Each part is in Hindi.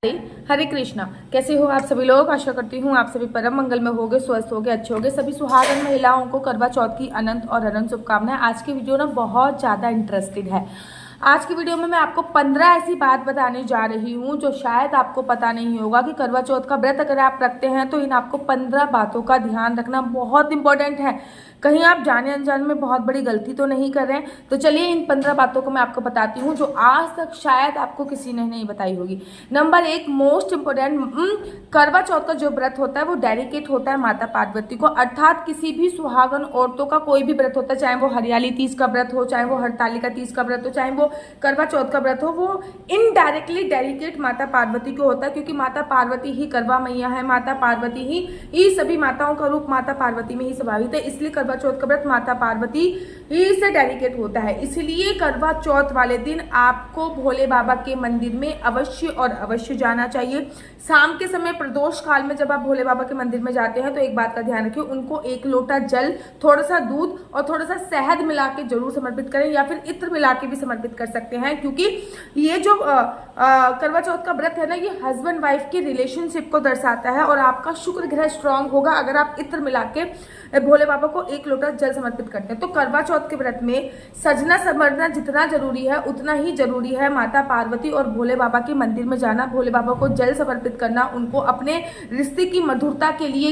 हरे कृष्णा। कैसे हो आप सभी लोग। आशा करती हूँ आप सभी परम मंगल में होगे, स्वस्थ होगे, अच्छे होगे। सभी सुहागन महिलाओं को करवा चौथ की अनंत और अनंत शुभकामनाएं। आज की वीडियो ना बहुत ज़्यादा इंटरेस्टिंग है। आज की वीडियो में मैं आपको 15 ऐसी बात बताने जा रही हूँ जो शायद आपको पता नहीं होगा कि करवा चौथ का व्रत अगर आप रखते हैं तो इन आपको 15 बातों का ध्यान रखना बहुत इंपॉर्टेंट है। कहीं आप जाने अनजाने में बहुत बड़ी गलती तो नहीं कर रहे हैं। तो चलिए इन 15 बातों को मैं आपको बताती हूँ जो आज तक शायद आपको किसी ने नहीं बताई होगी। नंबर 1 मोस्ट इम्पोर्टेंट, करवा चौथ का जो व्रत होता है वो डेडिकेट होता है माता पार्वती को। अर्थात किसी भी सुहागन औरतों का कोई भी व्रत होता है, चाहे वो हरियाली तीज का व्रत हो, चाहे वो हरतालिका तीज का व्रत हो, चाहे वो करवा चौथ का व्रत हो, वो इनडायरेक्टली डेडिकेट माता पार्वती को होता है। क्योंकि माता पार्वती ही करवा मैया है, माता पार्वती ही सभी माताओं का रूप माता पार्वती में ही समाहित है। इसलिए करवा चौथ का व्रत माता पार्वती ही से डेडिकेट होता है। इसलिए करवा चौथ वाले दिन आपको भोले बाबा के मंदिर में अवश्य और अवश्य जाना चाहिए। शाम के समय प्रदोष काल में जब आप भोले बाबा के मंदिर में जाते हैं तो एक बात का ध्यान रखिए, उनको 1 लोटा जल, थोड़ा सा दूध और थोड़ा सा शहद मिला के जरूर समर्पित करें, या फिर इत्र मिला के भी समर्पित कर सकते हैं। क्योंकि ये जो करवा चौथ का व्रत है ना, ये हस्बैंड वाइफ की रिलेशनशिप को दर्शाता है और आपका शुक्र ग्रह स्ट्रांग होगा अगर आप इत्र मिला के भोले बाबा को 1 लोटा जल समर्पित करते हैं। तो करवा चौथ के व्रत में सजना संवरना जितना जरूरी है उतना ही जरूरी है माता पार्वती और भोले बाबा के मंदिर में जाना, भोले बाबा को जल समर्पित करना, उनको अपने रिश्ते की मधुरता के लिए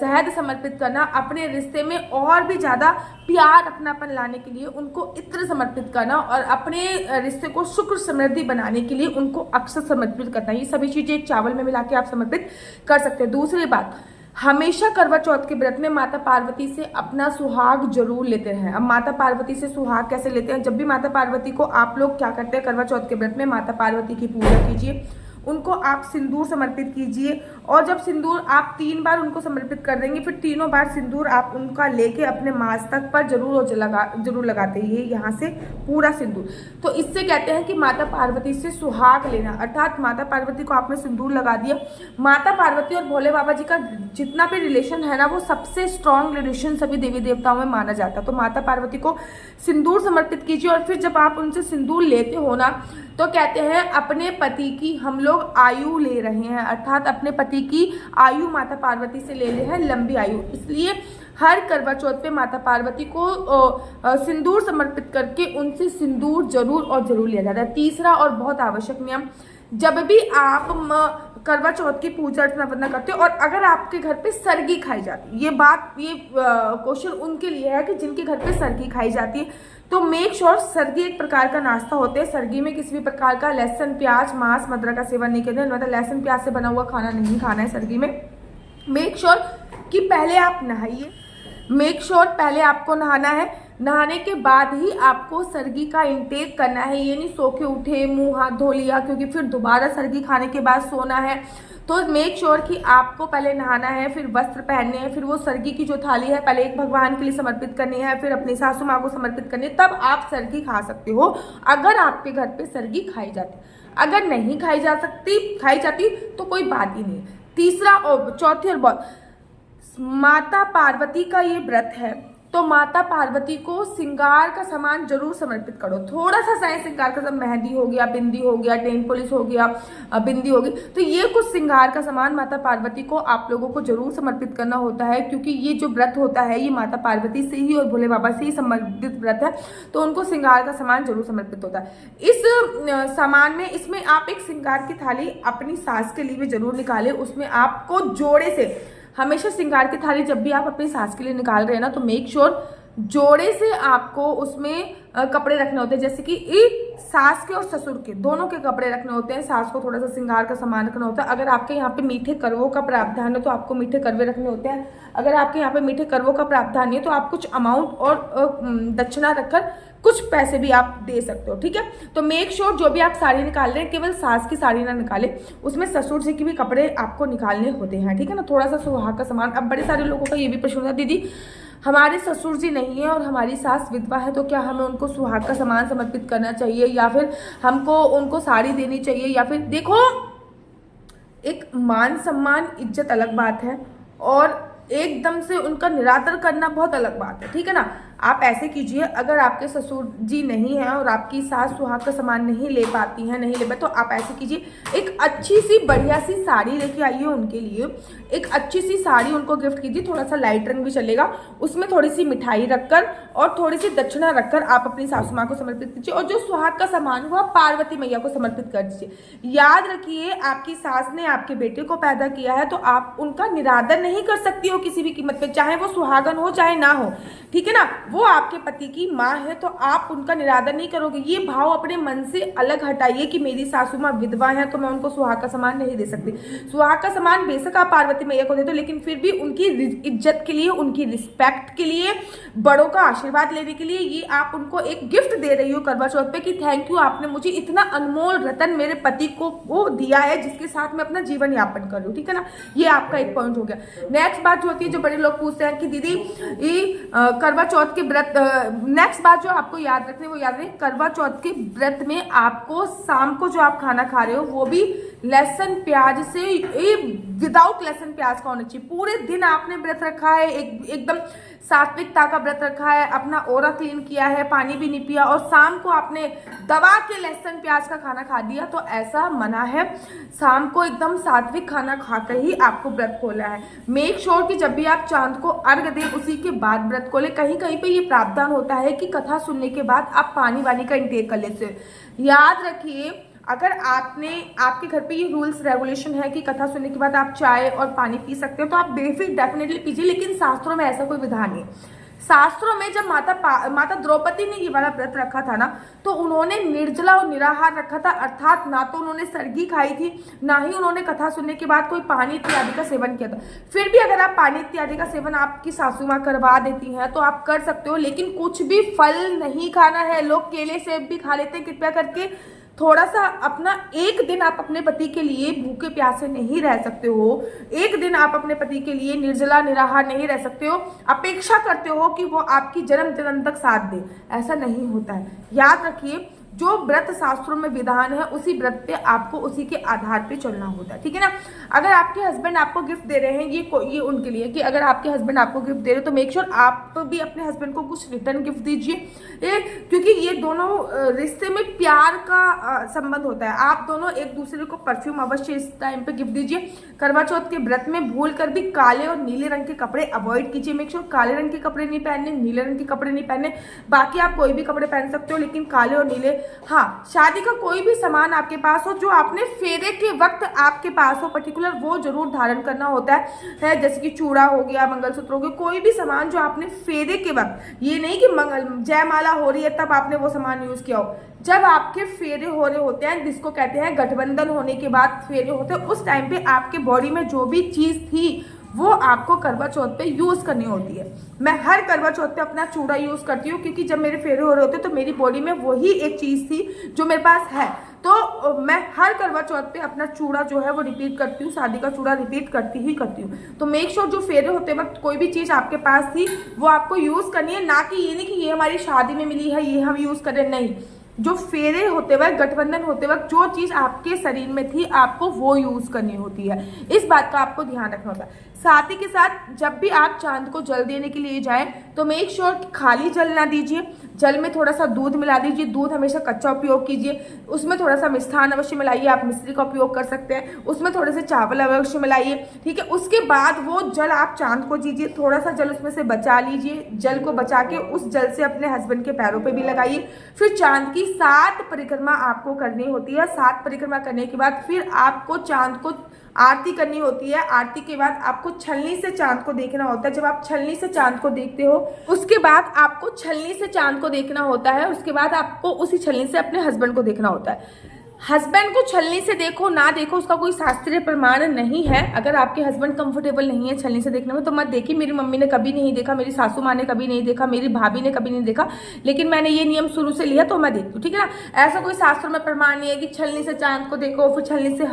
शहद समर्पित करना, अपने रिश्ते में और भी ज्यादा प्यार अपनापन लाने के लिए उनको इत्र समर्पित करना और अपने रिश्ते को शुक्र समृद्धि बनाने के लिए उनको अक्षत समर्पित करना। ये सभी चीजें एक चावल में मिला के आप समर्पित कर सकते हैं। दूसरी बात, हमेशा करवा चौथ के व्रत में माता पार्वती से अपना सुहाग जरूर लेते हैं। अब माता पार्वती से सुहाग कैसे लेते हैं? जब भी माता पार्वती को आप लोग क्या करते हैं, करवा चौथ के व्रत में माता पार्वती की पूजा कीजिए, उनको आप सिंदूर समर्पित कीजिए और जब सिंदूर आप 3 बार उनको समर्पित कर देंगे, फिर तीनों बार सिंदूर आप उनका लेके अपने मस्तक पर जरूर लगाते हैं यहाँ से पूरा सिंदूर। तो इससे कहते हैं कि माता पार्वती से सुहाग लेना, अर्थात माता पार्वती को आपने सिंदूर लगा दिया। माता पार्वती और भोले बाबा जी का जितना भी रिलेशन है ना, वो सबसे स्ट्रॉन्ग रिलेशन सभी देवी देवताओं में माना जाता है। तो माता पार्वती को सिंदूर समर्पित कीजिए और फिर जब आप उनसे सिंदूर लेते हो ना, तो कहते हैं अपने पति की हम लोग आयु ले रहे हैं, अर्थात अपने पति की आयु माता पार्वती से ले रहे हैं, लंबी आयु। इसलिए हर करवा चौथ पे माता पार्वती को सिंदूर समर्पित करके उनसे सिंदूर जरूर और जरूर लिया जाता है। तीसरा और बहुत आवश्यक नियम, जब भी आप करवा चौथ की पूजा अर्चना करते हो और अगर आपके घर पे सरगी खाई जाती है, ये क्वेश्चन उनके लिए है कि जिनके घर पे सरगी खाई जाती है, तो मेक श्योर सरगी एक प्रकार का नाश्ता होता है। सरगी में किसी भी प्रकार का लहसुन, प्याज, मांस, मदिरा का सेवन नहीं करना है, मतलब लहसुन प्याज से बना हुआ खाना नहीं खाना है सरगी में। मेक श्योर कि पहले आप नहाइए, मेक श्योर पहले आपको नहाना है, नहाने के बाद ही आपको सरगी का इंटेक करना है। ये नहीं सो के उठे मुंह हाथ धो लिया, क्योंकि फिर दोबारा सरगी खाने के बाद सोना है। तो मेक श्योर कि आपको पहले नहाना है, फिर वस्त्र पहनने हैं, फिर वो सरगी की जो थाली है पहले एक भगवान के लिए समर्पित करनी है, फिर अपनी सासू माँ को समर्पित करनी है, तब आप सरगी खा सकते हो अगर आपके घर पे सरगी खाई जाती। अगर नहीं खाई जाती तो कोई बात ही नहीं। तीसरा और चौथी और बहुत, माता पार्वती का ये व्रत है तो माता पार्वती को श्रृंगार का सामान जरूर समर्पित करो। थोड़ा सा साइंस श्रृंगार का, सब मेहंदी हो गया, बिंदी हो गया, टेन पॉलिश हो गया, बिंदी होगी, तो ये कुछ श्रृंगार का सामान माता पार्वती को आप लोगों को जरूर समर्पित करना होता है। क्योंकि ये जो व्रत होता है ये माता पार्वती से ही और भोले बाबा से ही संबंधित व्रत है, तो उनको श्रृंगार का सामान जरूर समर्पित होता है। इस सामान में, इसमें आप एक श्रृंगार की थाली अपनी सास के लिए भी जरूर निकालें। उसमें आपको जोड़े से, हमेशा श्रृंगार की थाली जब भी आप अपनी सास के लिए निकाल रहे हैं ना, तो मेक श्योर जोड़े से आपको उसमें कपड़े रखने होते हैं। जैसे कि सास के और ससुर के दोनों के कपड़े रखने होते हैं। सास को थोड़ा सा श्रृंगार का सामान रखना होता है। अगर आपके यहाँ पे मीठे करवों का प्रावधान है तो आपको मीठे करवे रखने होते हैं। अगर आपके यहाँ पे मीठे करवों का प्रावधान नहीं है तो आप कुछ अमाउंट और दक्षिणा रखकर कुछ पैसे भी आप दे सकते हो, ठीक है। तो मेक श्योर जो भी आप साड़ी निकाल रहे हैं केवल सास की साड़ी ना निकाले, उसमें ससुर जी की भी कपड़े आपको निकालने होते हैं, ठीक है ना। थोड़ा सा सुहाग का सामान। अब बड़े सारे लोगों का ये भी प्रश्न होता है, दीदी हमारे ससुर जी नहीं है और हमारी सास विधवा है, तो क्या हमें उनको सुहाग का सामान समर्पित करना चाहिए या फिर हमको उनको साड़ी देनी चाहिए? या फिर देखो, एक मान सम्मान इज्जत अलग बात है और एकदम से उनका निरादर करना बहुत अलग बात है, ठीक है ना। आप ऐसे कीजिए, अगर आपके ससुर जी नहीं हैं और आपकी सास सुहाग का सामान नहीं ले पाती हैं, नहीं ले पाए, तो आप ऐसे कीजिए, एक अच्छी सी बढ़िया सी साड़ी लेके आइए उनके लिए, एक अच्छी सी साड़ी उनको गिफ्ट कीजिए, थोड़ा सा लाइट रंग भी चलेगा, उसमें थोड़ी सी मिठाई रखकर और थोड़ी सी दक्षिणा रखकर आप अपनी सासू माँ को समर्पित कीजिए, और जो सुहाग का सामान हुआ पार्वती मैया को समर्पित कर दीजिए। याद रखिए, आपकी सास ने आपके बेटे को पैदा किया है, तो आप उनका निरादर नहीं कर सकती हो किसी भी कीमत पे, चाहे वो सुहागन हो चाहे ना हो, ठीक है ना। वो आपके पति की माँ है, तो आप उनका निरादर नहीं करोगे। ये भाव अपने मन से अलग हटाइए कि मेरी सासू माँ विधवा है तो मैं उनको सुहाग का सामान नहीं दे सकती। सुहाग का सामान बेशक आप पार्वती मैया को दे दो, लेकिन फिर भी उनकी इज्जत के लिए, उनकी रिस्पेक्ट के लिए, बड़ों का आशीर्वाद लेने के लिए ये आप उनको एक गिफ्ट दे रही हो करवा चौथ पे कि थैंक यू, आपने मुझे इतना अनमोल रतन मेरे पति को वो दिया है जिसके साथ मैं अपना जीवन यापन कर रही हूँ, ठीक है ना। ये आपका एक पॉइंट हो गया। नेक्स्ट बात जो होती है, जो बड़े लोग पूछते हैं कि दीदी ये करवा चौथ के व्रत, नेक्स्ट बात जो आपको याद रखनी है वो याद रखें, करवा चौथ के व्रत में आपको शाम को जो आप खाना खा रहे हो वो भी लहसुन प्याज से, विदाउट लहसुन प्याज का होना चाहिए। पूरे दिन आपने व्रत रखा है, एकदम सात्विकता का व्रत रखा है, अपना ओरा क्लीन किया है, पानी भी नहीं पिया, और शाम को आपने दबा के लहसुन प्याज का खाना खा दिया, तो ऐसा मना है। शाम को एकदम सात्विक खाना खाकर ही आपको व्रत खोला है। मेक श्योर कि जब भी आप चांद को अर्घ दें उसी के बाद व्रत खोले। कहीं कहीं पे ये प्रावधान होता है कि कथा सुनने के बाद आप पानी वानी का इंटेक कर लेते हो। याद रखिए, अगर आपके घर पे ये रूल्स रेगुलेशन है कि कथा सुनने के बाद आप चाय और पानी पी सकते हो, तो आप बेफिक्र डेफिनेटली पीजिए, लेकिन शास्त्रों में ऐसा कोई विधान नहीं। शास्त्रों में जब माता द्रौपदी ने ये वाला व्रत रखा था ना, तो उन्होंने निर्जला और निराहार रखा था, अर्थात ना तो उन्होंने सरगी खाई थी, ना ही उन्होंने कथा सुनने के बाद कोई पानी इत्यादि का सेवन किया था। फिर भी अगर आप पानी इत्यादि का सेवन आपकी सासू माँ करवा देती हैं तो आप कर सकते हो, लेकिन कुछ भी फल नहीं खाना है। लोग केले सेब भी खा लेते हैं, कृपया करके थोड़ा सा अपना, एक दिन आप अपने पति के लिए भूखे प्यासे नहीं रह सकते हो, एक दिन आप अपने पति के लिए निर्जला निराहार नहीं रह सकते हो, अपेक्षा करते हो कि वो आपकी जन्म जन्म तक साथ दे, ऐसा नहीं होता है। याद रखिए, जो व्रत शास्त्रों में विधान है उसी व्रत पे आपको उसी के आधार पे चलना होता है, ठीक है ना। अगर आपके हस्बैंड आपको गिफ्ट दे रहे हैं, ये उनके लिए कि अगर आपके हस्बैंड आपको गिफ्ट दे रहे हो तो मेक श्योर आप भी अपने हस्बैंड को कुछ रिटर्न गिफ्ट दीजिए, क्योंकि ये दोनों रिश्ते में प्यार का संबंध होता है। आप दोनों एक दूसरे को परफ्यूम अवश्य इस टाइम पे गिफ्ट दीजिए। करवा चौथ के व्रत में भूल कर भी काले और नीले रंग के कपड़े अवॉइड कीजिए। मेक श्योर काले रंग के कपड़े नहीं पहनने, नीले रंग के कपड़े नहीं पहनने। बाकी आप कोई भी कपड़े पहन सकते हो, लेकिन काले और नीले। हाँ, शादी का कोई भी सामान आपके पास हो जो आपने फेरे के वक्त आपके पास हो पर्टिकुलर, वो जरूर धारण करना होता है। जैसे कि चूड़ा हो गया, मंगलसूत्र हो गया, कोई भी सामान जो आपने फेरे के वक्त, ये नहीं कि जयमाला हो रही है तब आपने वो सामान यूज किया हो, जब आपके फेरे हो रहे होते हैं, जिसको कहते हैं गठबंधन होने के बाद फेरे होते हैं, उस टाइम पे आपके बॉडी में जो भी चीज थी वो आपको करवा चौथ पे यूज करनी होती है। मैं हर करवा चौथ पे अपना चूड़ा यूज करती हूँ, क्योंकि जब मेरे फेरे हो रहे होते तो मेरी बॉडी में वही एक चीज थी जो मेरे पास है, तो मैं हर करवा चौथ पे अपना चूड़ा जो है वो रिपीट करती हूँ, शादी का चूड़ा रिपीट करती ही करती हूँ। तो मेक श्योर जो फेरे होते वक्त कोई भी चीज आपके पास थी वो आपको यूज करनी है, ना कि ये नहीं कि ये हमारी शादी में मिली है ये हम यूज करें, नहीं। जो फेरे होते वक्त, गठबंधन होते वक्त जो चीज आपके शरीर में थी आपको वो यूज करनी होती है, इस बात का आपको ध्यान रखना होता है। साथ ही के साथ जब भी आप चांद को जल देने के लिए जाएं तो मेक श्योर खाली जल ना दीजिए, जल में थोड़ा सा दूध मिला दीजिए। दूध हमेशा कच्चा उपयोग कीजिए, उसमें थोड़ा सा मिष्ठान अवश्य मिलाइए, आप मिश्री का उपयोग कर सकते हैं, उसमें थोड़े से चावल अवश्य मिलाइए, ठीक है। उसके बाद वो जल आप चांद को दीजिए, थोड़ा सा जल उसमें से बचा लीजिए, जल को बचा के उस जल से अपने हस्बैंड के पैरों पे भी लगाइए। फिर चांद की 7 परिक्रमा आपको करनी होती है। 7 परिक्रमा करने के बाद फिर आपको चांद को आरती करनी होती है। आरती के बाद आपको छलनी से चांद को देखना होता है। जब आप छलनी से चांद को देखते हो उसके बाद आपको छलनी से चांद को देखना होता है, उसके बाद आपको उसी छलनी से अपने हस्बैंड को देखना होता है। हस्बैंड को छलनी से देखो ना देखो उसका कोई शास्त्रीय प्रमाण नहीं है। अगर आपके हस्बैंड कंफर्टेबल नहीं है छलनी से देखने में तो मत देखिए। मेरी मम्मी ने कभी नहीं देखा, मेरी सासू माँ ने कभी नहीं देखा, मेरी भाभी ने कभी नहीं देखा, लेकिन मैंने ये नियम शुरू से लिया तो मैं देखती हूँ, ठीक है ना। ऐसा कोई शास्त्रों में प्रमाण नहीं है कि छलनी से चांद को देखो फिर छलनी से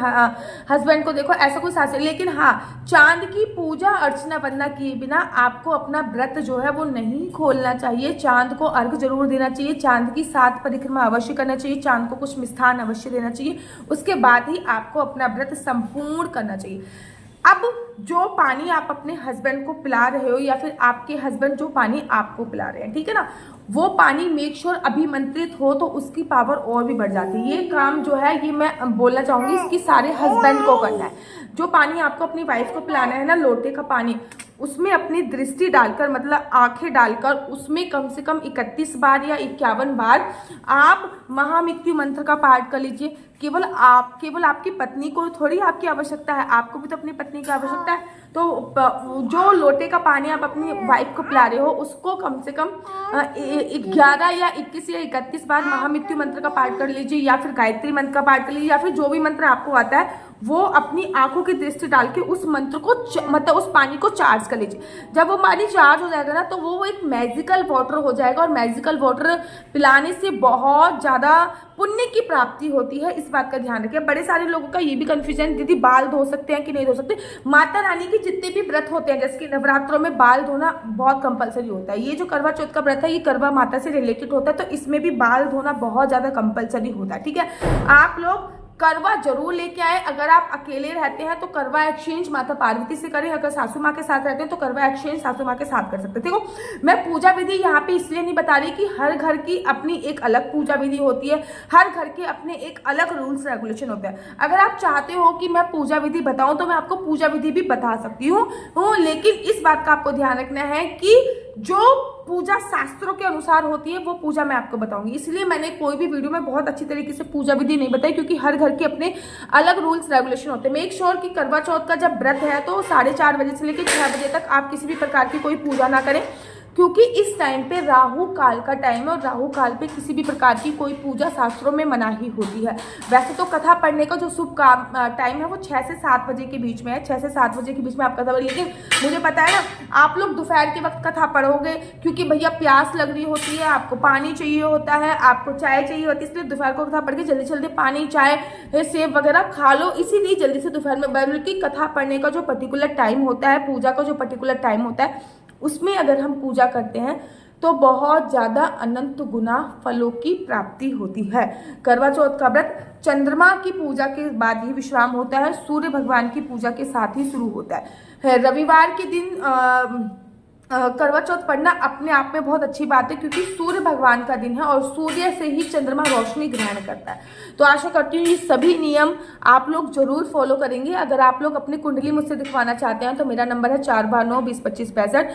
हस्बैंड को देखो, ऐसा कोई शास्त्र। लेकिन हाँ, चांद की पूजा अर्चना वंदना किए बिना आपको अपना व्रत जो है वो नहीं खोलना चाहिए। चांद को अर्घ जरूर देना चाहिए, चांद की 7 परिक्रमा अवश्य करना चाहिए, चांद को कुछ मिष्ठान अवश्य देना चाहिए, उसके बाद ही आपको अपना व्रत संपूर्ण करना चाहिए। अब जो पानी आप अपने हस्बैंड को पिला रहे हो या फिर आपके हस्बैंड जो पानी आपको पिला रहे हैं, ठीक है ना, वो पानी मेक श्योर अभिमंत्रित हो तो उसकी पावर और भी बढ़ जाती है। ये काम जो है ये मैं बोलना चाहूंगी इसकी सारे हस्बैंड को करना है। जो पानी आपको अपनी वाइफ को पिलाना है ना, लोटे का पानी, उसमें अपनी दृष्टि डालकर मतलब आंखें डालकर उसमें कम से कम 31 बार या 51 बार आप महामृत्यु मंत्र का पाठ कर लीजिए। केवल आपकी पत्नी को थोड़ी आपकी आवश्यकता है, आपको भी तो अपनी पत्नी की आवश्यकता है। तो जो लोटे का पानी आप अपनी वाइफ को पिला रहे हो उसको कम से कम 11 या 21 या 31 बार महामृत्यु मंत्र का पाठ कर लीजिए, या फिर गायत्री मंत्र का पाठ कर लीजिए, या फिर जो भी मंत्र आपको आता है वो अपनी आंखों की दृष्टि डाल के उस मंत्र को मतलब उस पानी को चार्ज कर लीजिए। जब वो पानी चार्ज हो जाएगा ना तो वो एक मैजिकल वाटर हो जाएगा, और मैजिकल वाटर पिलाने से बहुत ज्यादा पुण्य की प्राप्ति होती है। इस बात का ध्यान रखिए। बड़े सारे लोगों का ये भी कंफ्यूजन, दीदी बाल धो सकते हैं कि नहीं धो सकते। माता रानी के जितने भी व्रत होते हैं, जैसे कि नवरात्रों में बाल धोना बहुत कंपलसरी होता है। ये जो करवा चौथ का व्रत है ये करवा माता से रिलेटेड होता है, तो इसमें भी बाल धोना बहुत ज्यादा कंपलसरी होता है, ठीक है। आप लोग करवा जरूर लेके आए। अगर आप अकेले रहते हैं तो करवा एक्सचेंज माता पार्वती से करें, अगर सासू माँ के साथ रहते हैं तो करवा एक्सचेंज सासू माँ के साथ कर सकते हैं। देखो मैं पूजा विधि यहाँ पे इसलिए नहीं बता रही कि हर घर की अपनी एक अलग पूजा विधि होती है, हर घर के अपने एक अलग रूल्स रेगुलेशन होते हैं। अगर आप चाहते हो कि मैं पूजा विधि बताऊं तो मैं आपको पूजा विधि भी बता सकती हूँ, लेकिन इस बात का आपको ध्यान रखना है कि जो पूजा शास्त्रों के अनुसार होती है वो पूजा मैं आपको बताऊंगी। इसलिए मैंने कोई भी वीडियो में बहुत अच्छी तरीके से पूजा विधि नहीं बताई, क्योंकि हर घर के अपने अलग रूल्स रेगुलेशन होते हैं। मेक श्योर कि करवा चौथ का जब व्रत है तो 4:30 बजे से लेकर 6 बजे तक आप किसी भी प्रकार की कोई पूजा ना करें, क्योंकि इस टाइम पे राहु काल का टाइम है, और राहु काल पे किसी भी प्रकार की कोई पूजा शास्त्रों में मनाही होती है। वैसे तो कथा पढ़ने का जो शुभ टाइम है वो 6 से 7 बजे के बीच में है, 6 से 7 बजे के बीच में आप कथा पढ़, लेकिन मुझे पता है ना आप लोग दोपहर के वक्त कथा पढ़ोगे, क्योंकि भैया प्यास लग रही होती है, आपको पानी चाहिए होता है, आपको चाय चाहिए होती है, इसलिए दोपहर को कथा पढ़ के जल्दी जल्दी पानी चाय सेब वगैरह खा लो, इसीलिए जल्दी से दोपहर में। बल्कि कथा पढ़ने का जो पर्टिकुलर टाइम होता है, पूजा का जो पर्टिकुलर टाइम होता है, उसमें अगर हम पूजा करते हैं तो बहुत ज्यादा अनंत गुना फलों की प्राप्ति होती है। करवा चौथ का व्रत चंद्रमा की पूजा के बाद ही विश्राम होता है, सूर्य भगवान की पूजा के साथ ही शुरू होता है। रविवार के दिन करवा चौथ पढ़ना अपने आप में बहुत अच्छी बात है, क्योंकि सूर्य भगवान का दिन है और सूर्य से ही चंद्रमा रोशनी ग्रहण करता है। तो आशा करती हूँ ये सभी नियम आप लोग जरूर फॉलो करेंगे। अगर आप लोग अपनी कुंडली मुझसे दिखवाना चाहते हैं तो मेरा नंबर है 429202565।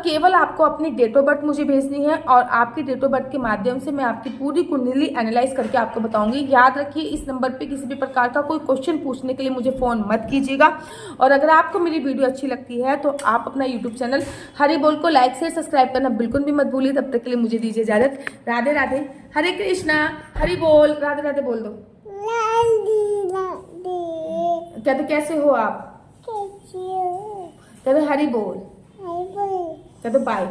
केवल आपको अपनी डेट ऑफ बर्थ मुझे भेजनी है, और आपकी डेट ऑफ बर्थ के माध्यम से मैं आपकी पूरी कुंडली एनालाइज करके आपको बताऊंगी। याद रखिए इस नंबर पर किसी भी प्रकार का कोई क्वेश्चन पूछने के लिए मुझे फोन मत कीजिएगा। और अगर आपको मेरी वीडियो अच्छी लगती है तो आप अपना यूट्यूब चैनल हरि बोल को लाइक से सब्सक्राइब करना बिल्कुल भी मत भूलिए। तब तक के लिए मुझे दीजिए इजाजत। राधे राधे, हरे कृष्णा, हरि बोल, राधे राधे बोल दो। कहते कैसे हो आप, कहते हरि बोल, कहते बाय।